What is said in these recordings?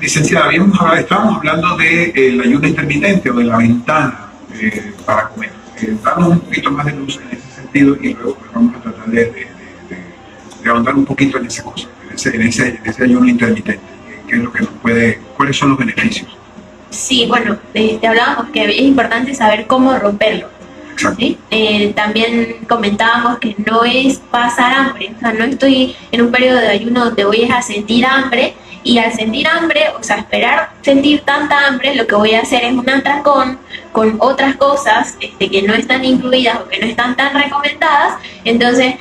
Licenciada, estábamos hablando del ayuno intermitente o de la ventana para comer. Damos un poquito más de luz en ese sentido y luego pues, vamos a tratar de ahondar un poquito en esa cosa, en ese ayuno intermitente. ¿Qué es lo que nos puede, cuáles son los beneficios? Sí, bueno, te hablábamos que es importante saber cómo romperlo. ¿Sí? También comentábamos que no es pasar hambre, o sea, no estoy en un periodo de ayuno donde voy a sentir hambre, y al sentir hambre, o sea, esperar sentir tanta hambre, lo que voy a hacer es un atracón con otras cosas que no están incluidas o que no están tan recomendadas. Entonces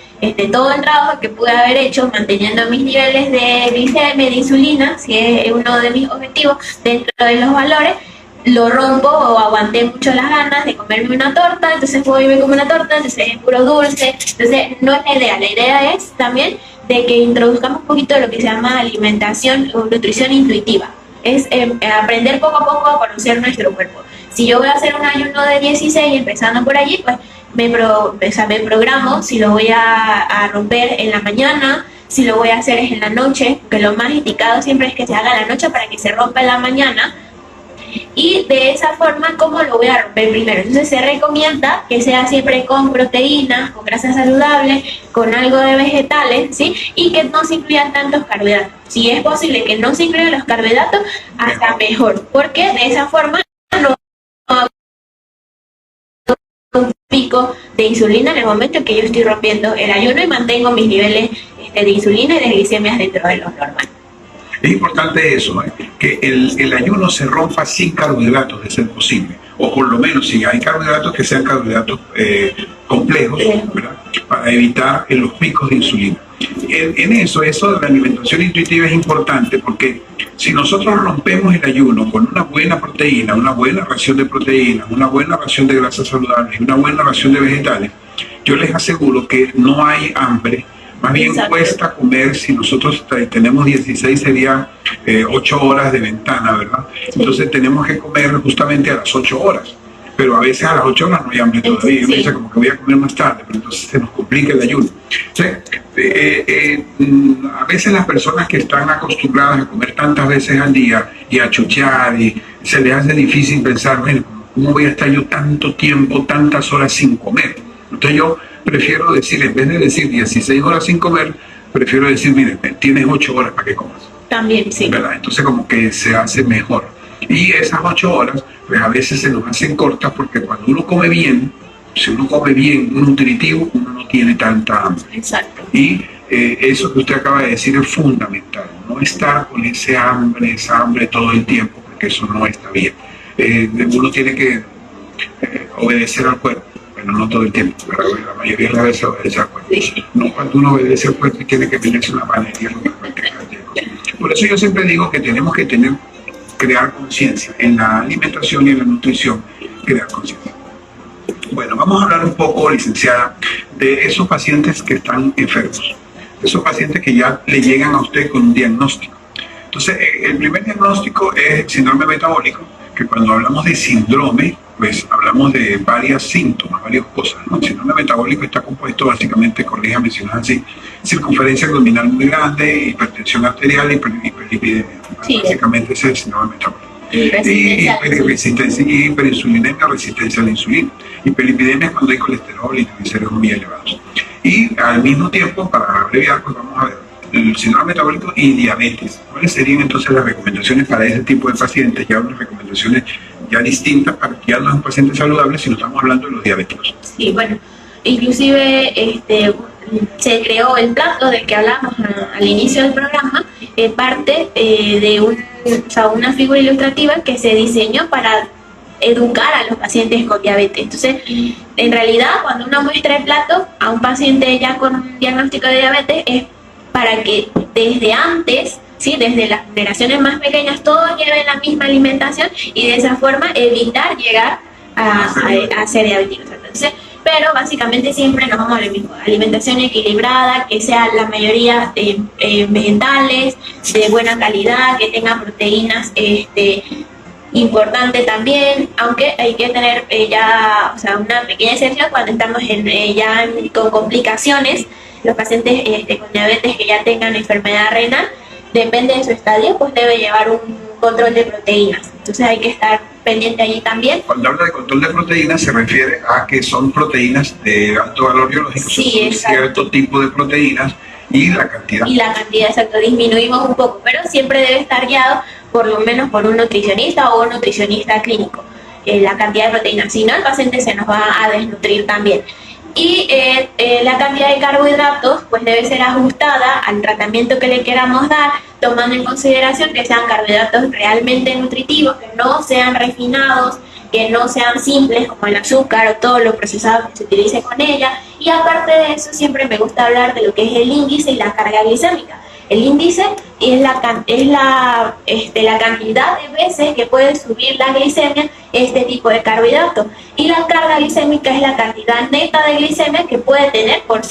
todo el trabajo que pude haber hecho manteniendo mis niveles de glicemia, de insulina, si es uno de mis objetivos dentro de los valores, lo rompo o aguanté mucho las ganas de comerme una torta, entonces voy y me como una torta, entonces es puro dulce. Entonces no es la idea es también de que introduzcamos un poquito de lo que se llama alimentación o nutrición intuitiva. Es aprender poco a poco a conocer nuestro cuerpo. Si yo voy a hacer un ayuno de 16, empezando por allí, pues me programo si lo voy a romper en la mañana, si lo voy a hacer es en la noche, que lo más indicado siempre es que se haga en la noche para que se rompa en la mañana. Y de esa forma, ¿cómo lo voy a romper primero? Entonces se recomienda que sea siempre con proteínas, con grasas saludables, con algo de vegetales, ¿sí? Y que no se incluyan tantos carbohidratos. Si es posible que no se incluyan los carbohidratos, hasta mejor, porque de esa forma no hago un pico de insulina en el momento en que yo estoy rompiendo el ayuno y mantengo mis niveles de insulina y de glicemias dentro de los normales. Es importante eso, que el ayuno se rompa sin carbohidratos, de ser posible. O por lo menos, si hay carbohidratos, que sean carbohidratos complejos, ¿verdad? Para evitar los picos de insulina. En eso de la alimentación intuitiva es importante, porque si nosotros rompemos el ayuno con una buena proteína, una buena ración de proteínas, una buena ración de grasas saludables, una buena ración de vegetales, yo les aseguro que no hay hambre. Más bien cuesta comer. Si nosotros tenemos 16, serían 8 horas de ventana, ¿verdad? Entonces tenemos que comer justamente a las 8 horas. Pero a veces a las 8 horas no hay hambre todavía. Uno dice como que voy a comer más tarde, pero entonces se nos complica el ayuno. A veces las personas que están acostumbradas a comer tantas veces al día y a chuchear, y se les hace difícil pensar, bueno, ¿cómo voy a estar yo tanto tiempo, tantas horas sin comer? Entonces yo prefiero decir, en vez de decir 16 horas sin comer, prefiero decir, mire, tienes 8 horas para que comas. También, sí. ¿Verdad? Entonces como que se hace mejor. Y esas 8 horas, pues a veces se nos hacen cortas, porque cuando uno come bien, si uno come bien, nutritivo, uno no tiene tanta hambre. Exacto. Y eso que usted acaba de decir es fundamental, no estar con esa hambre todo el tiempo, porque eso no está bien. Uno tiene que obedecer al cuerpo. Bueno, no todo el tiempo, pero la mayoría de las veces obedece al cuerpo. No, cuando uno obedece al cuerpo tiene que tenerse una panadería. Por eso yo siempre digo que tenemos que crear conciencia en la alimentación y en la nutrición, crear conciencia. Bueno, vamos a hablar un poco, licenciada, de esos pacientes que están enfermos, esos pacientes que ya le llegan a usted con un diagnóstico. Entonces, el primer diagnóstico es el síndrome metabólico, que cuando hablamos de síndrome, pues hablamos de varios síntomas, varias cosas, ¿no? El síndrome metabólico está compuesto básicamente, corríjame si no es así, circunferencia abdominal muy grande, hipertensión arterial y hiperlipidemia. Sí, básicamente ese es el síndrome metabólico. Y hiperinsulinemia, resistencia a la insulina. Hiperlipidemia es cuando hay colesterol y triglicéridos muy elevados. Y al mismo tiempo, para abreviar, pues vamos a ver el síndrome metabólico y diabetes. ¿Cuáles serían entonces las recomendaciones para ese tipo de pacientes? Ya unas recomendaciones ya distintas, para que ya no es un paciente saludable, sino estamos hablando de los diabéticos. Sí, bueno, inclusive se creó el plato del que hablamos al inicio del programa, parte de una figura ilustrativa que se diseñó para educar a los pacientes con diabetes. Entonces, en realidad, cuando uno muestra el plato a un paciente ya con un diagnóstico de diabetes, es para que desde antes, ¿sí?, desde las generaciones más pequeñas, todos lleven la misma alimentación y de esa forma evitar llegar a ser diabéticos. Entonces, pero básicamente siempre nos vamos a lo mismo: alimentación equilibrada, que sea la mayoría vegetales, de buena calidad, que tenga proteínas importante también, aunque hay que tener una pequeña excepción cuando estamos con complicaciones. Los pacientes con diabetes que ya tengan enfermedad renal, depende de su estadio, pues debe llevar un control de proteínas. Entonces hay que estar pendiente allí también. Cuando habla de control de proteínas se refiere a que son proteínas de alto valor biológico, sí, son cierto tipo de proteínas y la cantidad. Y la cantidad, exacto, disminuimos un poco, pero siempre debe estar guiado por lo menos por un nutricionista o un nutricionista clínico, la cantidad de proteínas, si no el paciente se nos va a desnutrir también. Y la cantidad de carbohidratos pues debe ser ajustada al tratamiento que le queramos dar, tomando en consideración que sean carbohidratos realmente nutritivos, que no sean refinados, que no sean simples como el azúcar o todo lo procesado que se utilice con ella. Y aparte de eso, siempre me gusta hablar de lo que es el índice y la carga glicémica. El índice es la cantidad de veces que puede subir la glicemia este tipo de carbohidratos. Y la carga glicémica es la cantidad neta de glicemia que puede tener por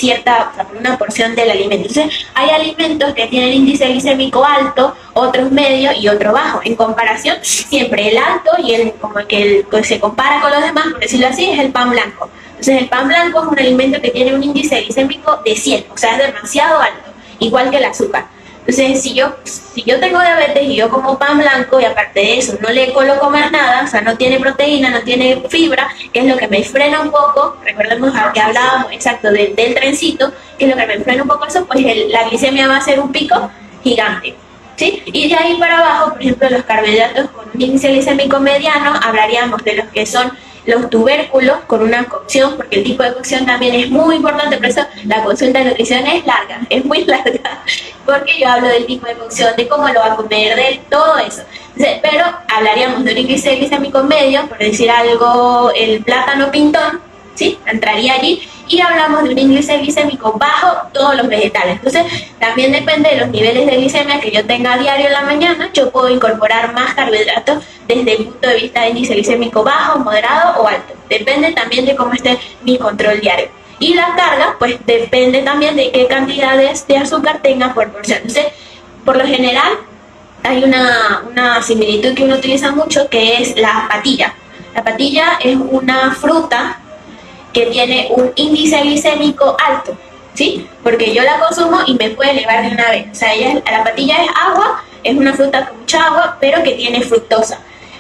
una porción del alimento. Entonces, hay alimentos que tienen índice glicémico alto, otros medio y otro bajo. En comparación, siempre el alto y el que se compara con los demás, por decirlo así, es el pan blanco. Entonces, el pan blanco es un alimento que tiene un índice glicémico de 100, o sea, es demasiado alto, igual que el azúcar. Entonces, si yo tengo diabetes y yo como pan blanco y aparte de eso no le coloco más nada, o sea, no tiene proteína, no tiene fibra, que es lo que me frena un poco, recordemos que hablábamos exacto del trencito, que es lo que me frena un poco eso, pues la glicemia va a ser un pico gigante, ¿sí? Y de ahí para abajo, por ejemplo, los carbohidratos con un índice glicémico mediano, hablaríamos de los que son los tubérculos con una cocción, porque el tipo de cocción también es muy importante, por eso la consulta de nutrición es larga, es muy larga, porque yo hablo del tipo de cocción, de cómo lo va a comer, de todo eso. Entonces, pero hablaríamos de un índice glicémico medio, por decir algo, el plátano pintón, ¿sí? Entraría allí. Y hablamos de un índice glicémico bajo, todos los vegetales. Entonces, también depende de los niveles de glicemia que yo tenga a diario en la mañana, yo puedo incorporar más carbohidratos desde el punto de vista de índice glicémico bajo, moderado o alto. Depende también de cómo esté mi control diario. Y la carga, pues depende también de qué cantidades de azúcar tenga por porción. Entonces, por lo general, hay una similitud que uno utiliza mucho, que es la patilla. La patilla es una fruta que tiene un índice glicémico alto, ¿sí? Porque yo la consumo y me puede elevar de una vez. O sea, la patilla es agua, es una fruta con mucha agua, pero que tiene fructosa.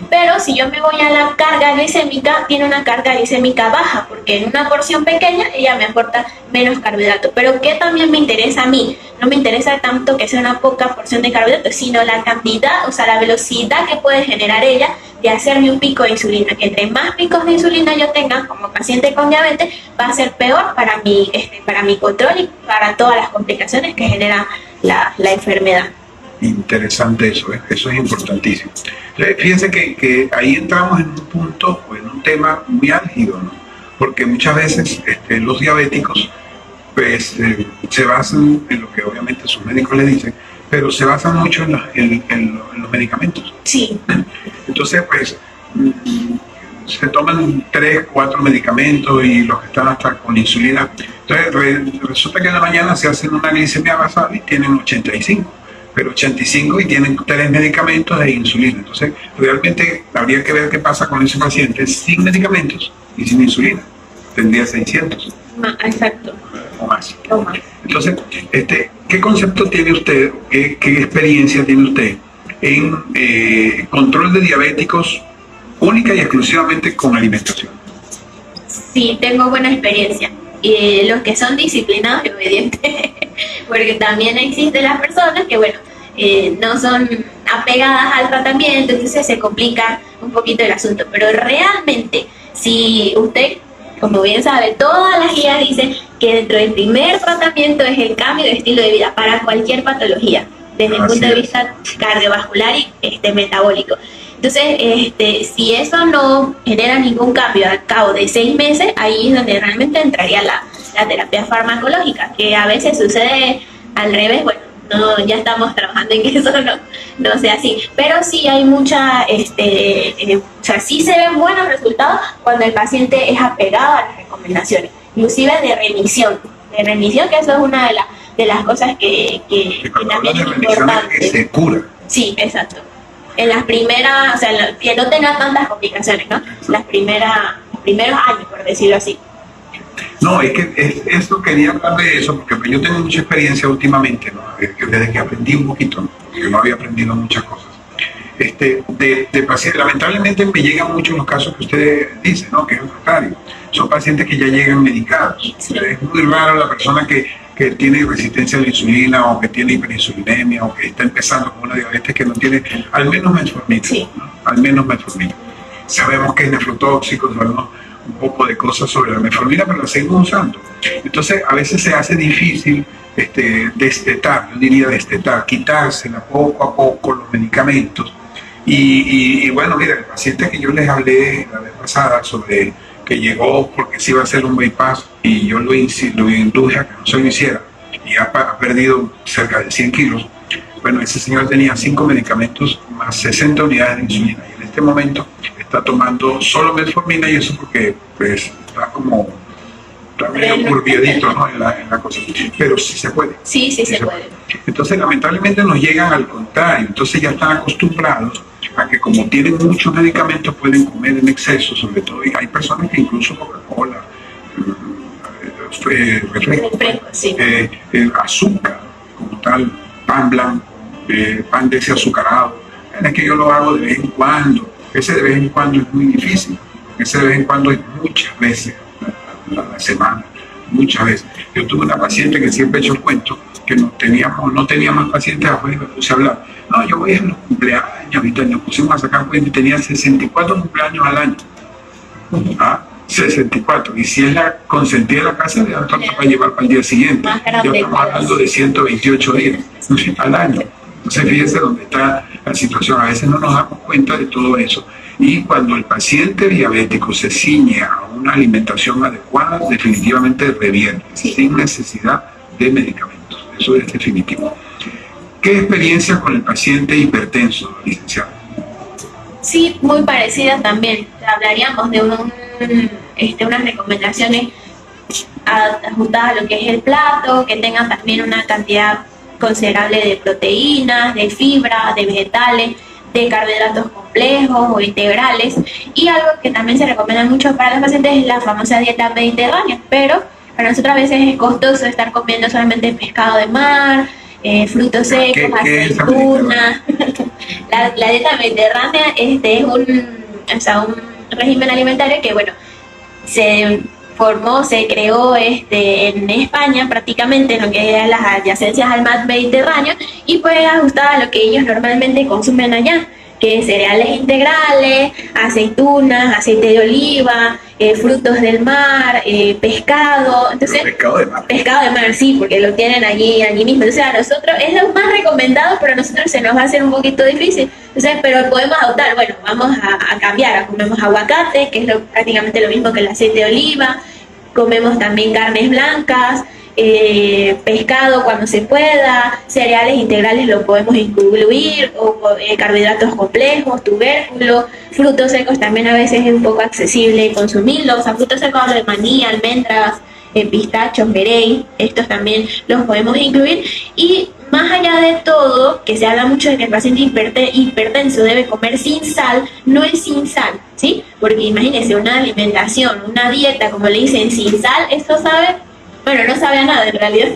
Pero si yo me voy a la carga glicémica, tiene una carga glicémica baja, porque en una porción pequeña ella me aporta menos carbohidratos. Pero ¿qué también me interesa a mí? No me interesa tanto que sea una poca porción de carbohidratos, sino la cantidad, o sea, la velocidad que puede generar ella de hacerme un pico de insulina. Que entre más picos de insulina yo tenga como paciente con diabetes, va a ser peor para mi control y para todas las complicaciones que genera la enfermedad. Interesante eso, ¿eh? Eso es importantísimo. Fíjense que ahí entramos en un punto o en un tema muy álgido, ¿no? Porque muchas veces los diabéticos pues, se basan en lo que obviamente sus médicos le dicen, pero se basan mucho en los medicamentos. Sí. Entonces, pues, se toman 3, 4 medicamentos y los que están hasta con insulina. Entonces, resulta que en la mañana se hacen una glicemia basal y tienen 85. Pero 85 y tienen 3 medicamentos de insulina. Entonces, realmente habría que ver qué pasa con ese paciente sin medicamentos y sin insulina. Tendría 600. Exacto. O más. Entonces, ¿qué concepto tiene usted, qué experiencia tiene usted en control de diabéticos única y exclusivamente con alimentación? Sí, tengo buena experiencia. Los que son disciplinados y obedientes, porque también existen las personas que, bueno, no son apegadas al tratamiento, entonces se complica un poquito el asunto. Pero realmente, si usted, como bien sabe, todas las guías dicen que dentro del primer tratamiento es el cambio de estilo de vida para cualquier patología, desde el punto de vista cardiovascular y metabólico. Entonces, si eso no genera ningún cambio al cabo de 6 meses, ahí es donde realmente entraría la terapia farmacológica, que a veces sucede al revés. Bueno, ya estamos trabajando en que eso no sea así, pero sí hay mucha, o sea, sí se ven buenos resultados cuando el paciente es apegado a las recomendaciones, inclusive de remisión, que eso es una de las cosas que también es importante. Que se cura. Sí, exacto. En las primeras, o sea, que no tenga tantas complicaciones, ¿no? Los primeros años, por decirlo así. No, es que eso quería hablar de eso, porque yo tengo mucha experiencia últimamente, ¿no? Desde que aprendí un poquito, ¿no? Porque no había aprendido muchas cosas. de pacientes. Lamentablemente me llegan muchos los casos que usted dice, ¿no? Que es contrario. Son pacientes que ya llegan medicados. Sí. Es muy raro la persona que tiene resistencia a la insulina o que tiene hiperinsulinemia o que está empezando con una diabetes que no tiene al menos metformina. Sí. ¿No? Al menos metformina. Sabemos que es nefrotóxico, sabemos un poco de cosas sobre la metformina, pero la seguimos usando. Entonces, a veces se hace difícil destetar, yo diría destetar, quitársela poco a poco los medicamentos. Y bueno, mira, el paciente que yo les hablé la vez pasada sobre que llegó porque se iba a hacer un bypass y yo lo induje a que no se lo hiciera y ha perdido cerca de 100 kilos. Bueno, ese señor tenía 5 medicamentos más 60 unidades de insulina y en este momento está tomando solo metformina y eso porque pues está medio curviadito, ¿no? en la cosa, pero sí se puede. Sí se puede. Entonces lamentablemente nos llegan al contrario, entonces ya están acostumbrados a que como tienen muchos medicamentos pueden comer en exceso, sobre todo, y hay personas que incluso Coca-Cola, refresco, Sí. Azúcar como tal, pan blanco, pan desazucarado. Es que yo lo hago de vez en cuando. Ese de vez en cuando es muy difícil. Ese de vez en cuando es muchas veces a la semana, muchas veces. Yo tuve una paciente que siempre he hecho el cuento, que no tenía más pacientes afuera y me puse a hablar. No, yo voy a los cumpleaños, ahorita nos pusimos a sacar cuenta y tenía 64 cumpleaños al año. 64. Y si es la consentida de la casa, le dan torta para llevar para el día siguiente. Yo estamos hablando de 128 días al año. Entonces fíjense dónde está la situación. A veces no nos damos cuenta de todo eso. Y cuando el paciente diabético se ciñe a una alimentación adecuada, definitivamente revierte, sin necesidad de medicamentos. Eso es definitivo. ¿Qué experiencia con el paciente hipertenso, licenciado? Sí, muy parecida también. Hablaríamos de unas recomendaciones ajustadas a lo que es el plato, que tengan también una cantidad considerable de proteínas, de fibra, de vegetales, de carbohidratos complejos o integrales. Y algo que también se recomienda mucho para los pacientes es la famosa dieta mediterránea, pero para nosotros a veces es costoso estar comiendo solamente pescado de mar, frutos secos, aceitunas. La dieta mediterránea es un régimen alimentario que, bueno, se creó en España prácticamente, en lo que eran las adyacencias al mar Mediterráneo, y pues ajustada a lo que ellos normalmente consumen allá, que es cereales integrales, aceitunas, aceite de oliva, frutos del mar, pescado. Entonces, pescado de mar, sí, porque lo tienen allí mismo. Entonces a nosotros es lo más recomendado, pero a nosotros se nos va a hacer un poquito difícil. Entonces, pero podemos adoptar, bueno, vamos a cambiar, comemos aguacate, que es prácticamente lo mismo que el aceite de oliva, comemos también carnes blancas, pescado cuando se pueda, cereales integrales lo podemos incluir, o carbohidratos complejos, tubérculos, frutos secos también a veces es un poco accesible consumirlos. O sea, frutos secos de maní, almendras, pistachos, merey, estos también los podemos incluir. Y más allá de todo, que se habla mucho de que el paciente hipertenso debe comer sin sal, no es sin sal, ¿sí? Porque imagínense una alimentación, una dieta, como le dicen, sin sal, esto sabe, bueno, no sabe a nada en realidad,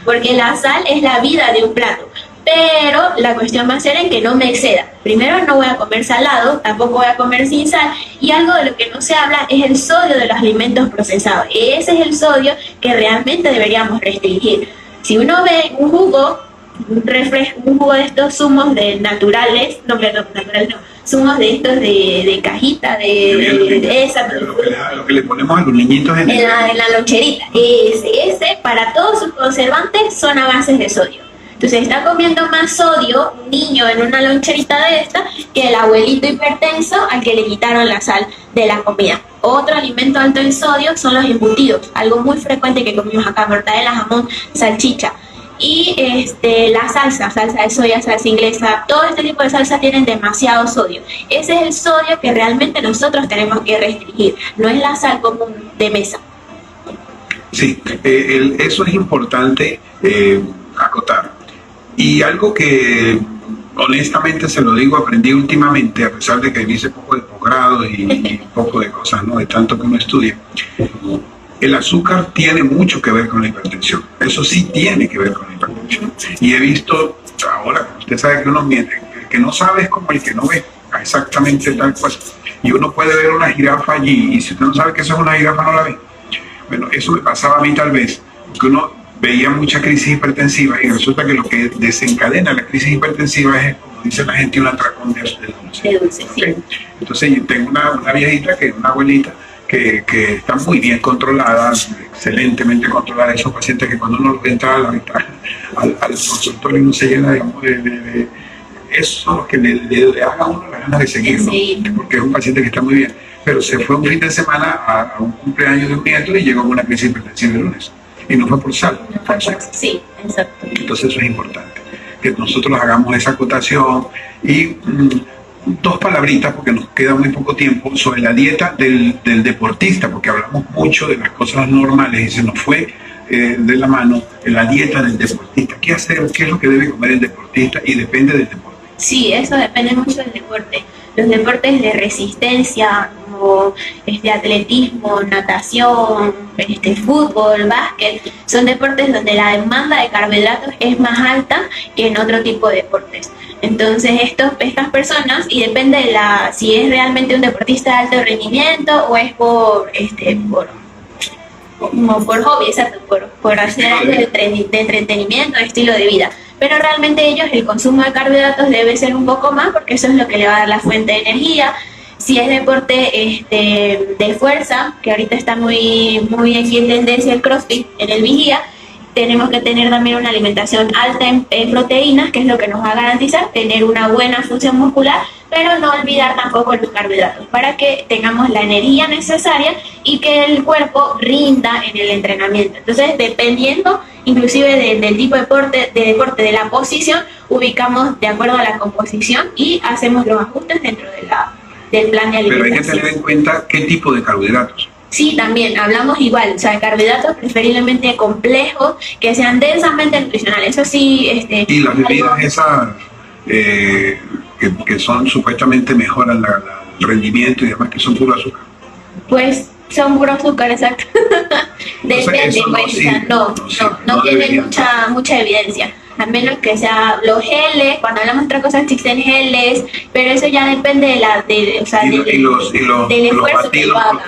porque la sal es la vida de un plato. Pero la cuestión va a ser en que no me exceda. Primero, no voy a comer salado, tampoco voy a comer sin sal, y algo de lo que no se habla es el sodio de los alimentos procesados. Ese es el sodio que realmente deberíamos restringir. Si uno ve un jugo, un jugo de estos zumos naturales, zumos de estos de cajita, lo que le ponemos a los niñitos en la loncherita, ese para todos sus conservantes son a bases de sodio. Entonces está comiendo más sodio un niño en una loncherita de esta que el abuelito hipertenso al que le quitaron la sal de la comida. Otro alimento alto en sodio son los embutidos, algo muy frecuente que comemos acá: mortadela, jamón, salchicha. Y la salsa de soya, salsa inglesa, todo este tipo de salsa tienen demasiado sodio. Ese es el sodio que realmente nosotros tenemos que restringir, no es la sal común de mesa. Sí, eso es importante acotar. Y algo que honestamente se lo digo, aprendí últimamente, a pesar de que hice poco de posgrado y poco de cosas, ¿no?, de tanto que uno estudia. El azúcar tiene mucho que ver con la hipertensión. Eso sí tiene que ver con la hipertensión. Y he visto ahora, usted sabe que que no sabe es como el que no ve, exactamente tal cosa. Y uno puede ver una jirafa allí, y si usted no sabe que eso es una jirafa, no la ve. Bueno, eso me pasaba a mí tal vez, porque uno veía mucha crisis hipertensiva y resulta que lo que desencadena la crisis hipertensiva es, como dice la gente, un atracón de dulce. De dulce, sí. ¿Okay? Entonces yo tengo una viejita, que es una abuelita, que está muy bien controlada, excelentemente controlada. Esos pacientes que cuando uno entra al consultorio uno se llena, digamos, de eso, lo que le haga a uno las ganas de seguirlo, sí. Porque es un paciente que está muy bien. Pero se fue un fin de semana a un cumpleaños de un nieto y llegó con una crisis hipertensiva el lunes. Y no fue por sal. Sí, exacto. Entonces eso es importante, que nosotros hagamos esa acotación. Y dos palabritas, porque nos queda muy poco tiempo, sobre la dieta del deportista, porque hablamos mucho de las cosas normales y se nos fue de la mano la dieta del deportista. ¿Qué hacer? ¿Qué es lo que debe comer el deportista? Y depende del deporte. Sí, eso depende mucho del deporte. Los deportes de resistencia, como atletismo, natación, fútbol, básquet, son deportes donde la demanda de carbohidratos es más alta que en otro tipo de deportes. Entonces estas personas, y depende de si es realmente un deportista de alto rendimiento o es por hobby, exacto, por hacer algo de entretenimiento, de estilo de vida. Pero realmente el consumo de carbohidratos debe ser un poco más, porque eso es lo que le va a dar la fuente de energía. Si es deporte de fuerza, que ahorita está muy aquí en tendencia el CrossFit, en el vigía, tenemos que tener también una alimentación alta en proteínas, que es lo que nos va a garantizar tener una buena función muscular, pero no olvidar tampoco los carbohidratos, para que tengamos la energía necesaria y que el cuerpo rinda en el entrenamiento. Entonces, dependiendo inclusive del tipo de deporte, de la posición, ubicamos de acuerdo a la composición y hacemos los ajustes dentro del plan de alimentación. Pero hay que tener en cuenta qué tipo de carbohidratos. Sí, también hablamos igual, o sea, carbohidratos preferiblemente complejos, que sean densamente nutricionales. Eso sí, y las bebidas esas que son supuestamente mejoran el rendimiento y demás, que son puro azúcar. Pues son puro azúcar, exacto. Depende, no tiene mucha evidencia. A menos que sea los geles, cuando hablamos de otra cosa existen geles, pero eso ya depende del esfuerzo que lo haga.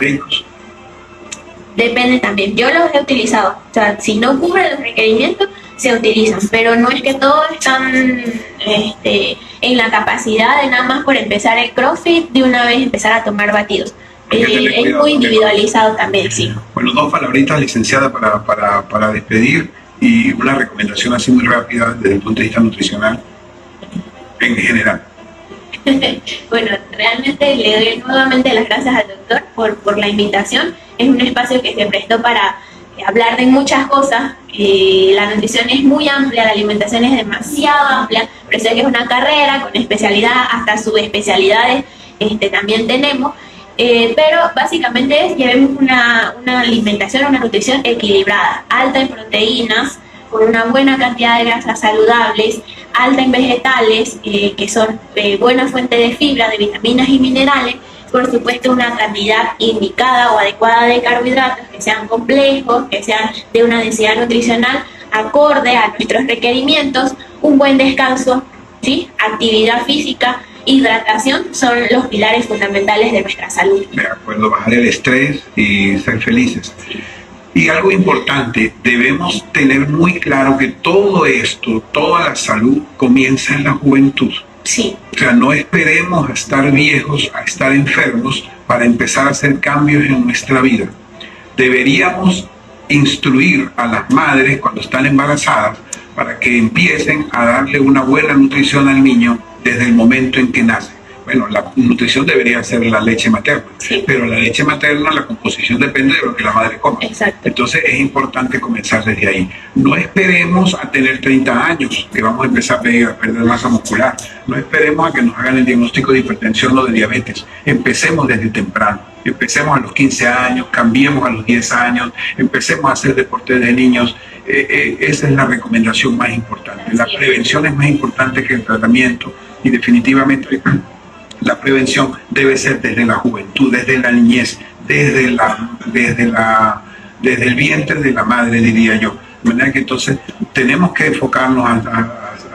Depende también. Yo los he utilizado. O sea, si no cubren los requerimientos, se utilizan. Pero no es que todos están en la capacidad de nada más por empezar el CrossFit de una vez empezar a tomar batidos. Es muy individualizado también, sí. Bueno, dos palabritas, licenciada, para despedir, y una recomendación así muy rápida desde el punto de vista nutricional en general. Bueno, realmente le doy nuevamente las gracias al doctor por la invitación. Es un espacio que se prestó para hablar de muchas cosas. La nutrición es muy amplia, la alimentación es demasiado amplia, por eso es que es una carrera con especialidad, hasta subespecialidades también tenemos. Pero básicamente llevemos una alimentación, una nutrición equilibrada, alta en proteínas, con una buena cantidad de grasas saludables, alta en vegetales, que son buena fuente de fibra, de vitaminas y minerales, por supuesto una cantidad indicada o adecuada de carbohidratos, que sean complejos, que sean de una densidad nutricional acorde a nuestros requerimientos, un buen descanso, ¿sí? Actividad física, hidratación son los pilares fundamentales de nuestra salud. De acuerdo, bajar el estrés y ser felices. Y algo importante, debemos tener muy claro que todo esto, toda la salud comienza en la juventud. Sí. O sea, no esperemos a estar viejos, a estar enfermos para empezar a hacer cambios en nuestra vida. Deberíamos instruir a las madres cuando están embarazadas para que empiecen a darle una buena nutrición al niño desde el momento en que nace. Bueno, la nutrición debería ser la leche materna, sí, pero la leche materna, la composición depende de lo que la madre coma. Exacto. Entonces es importante comenzar desde ahí. No esperemos a tener 30 años que vamos a empezar a perder masa muscular. No esperemos a que nos hagan el diagnóstico de hipertensión o de diabetes. Empecemos desde temprano. Empecemos a los 15 años, cambiemos a los 10 años, empecemos a hacer deporte de niños. Esa es la recomendación más importante. La prevención es más importante que el tratamiento, y definitivamente la prevención debe ser desde la juventud, desde la niñez, desde el vientre de la madre, diría yo. De manera que entonces tenemos que enfocarnos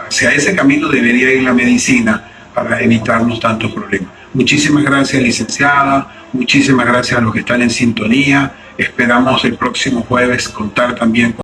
hacia ese camino. Debería ir la medicina, para evitarnos tantos problemas. Muchísimas gracias, licenciada, muchísimas gracias a los que están en sintonía. Esperamos el próximo jueves contar también con